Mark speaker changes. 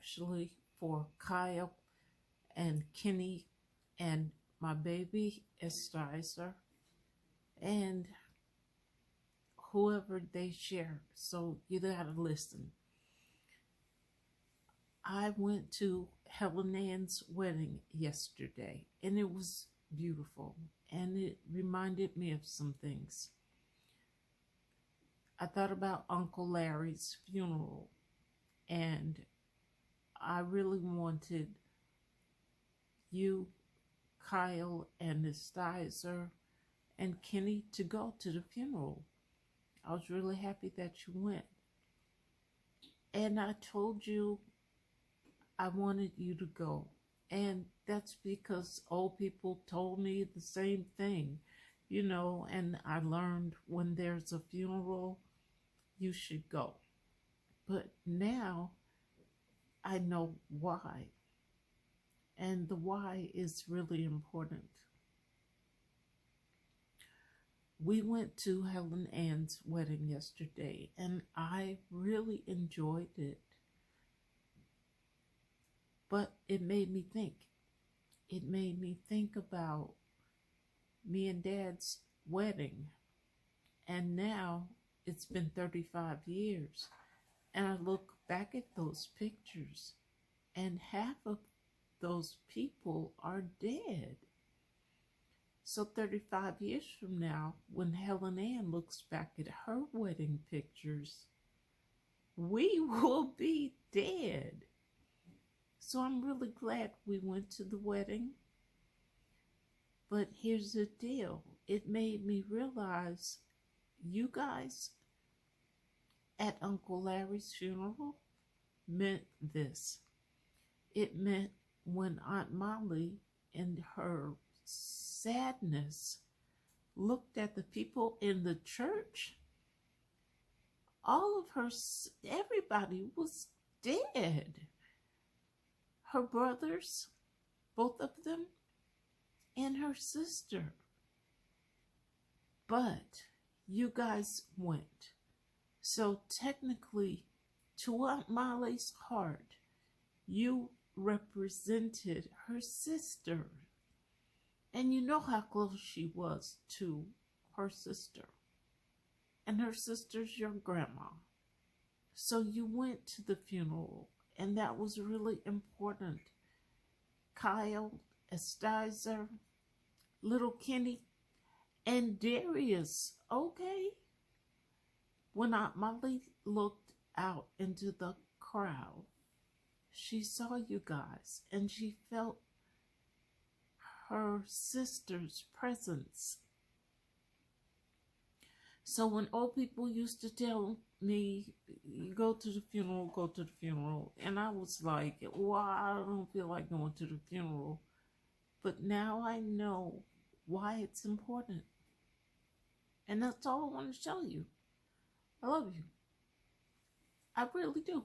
Speaker 1: actually for Kyle and Kenny and my baby Estizer and whoever they share. So you gotta listen. I went to Helen Ann's wedding yesterday and it was beautiful and it reminded me of some things. I thought about Uncle Larry's funeral and I really wanted you, Kyle, and Estizer and Kenny to go to the funeral. I was really happy that you went. And I told you I wanted you to go. And that's because old people told me the same thing, and I learned when there's a funeral, you should go. But now I know why. And the why is really important. We went to Helen Ann's wedding yesterday and I really enjoyed it. But it made me think. It made me think about me and Dad's wedding. And now it's been 35 years. And I look back at those pictures and half of those people are dead. So 35 years from now, when Helen Ann looks back at her wedding pictures, we will be dead. So I'm really glad we went to the wedding. But here's the deal. It made me realize you guys at Uncle Larry's funeral meant this. It meant when Aunt Molly in her sadness looked at the people in the church, everybody was dead. Her brothers, both of them, and her sister. But you guys went. So technically, to Aunt Molly's heart, you represented her sister. And you know how close she was to her sister. And her sister's your grandma. So you went to the funeral, and that was really important. KyleEstizer, little Kenny, and Darius, okay? When Aunt Molly looked out into the crowd, she saw you guys, and she felt her sister's presence. So when old people used to tell me, you go to the funeral, and I was like, well, I don't feel like going to the funeral. But now I know why it's important. And that's all I want to tell you. I love you. I really do.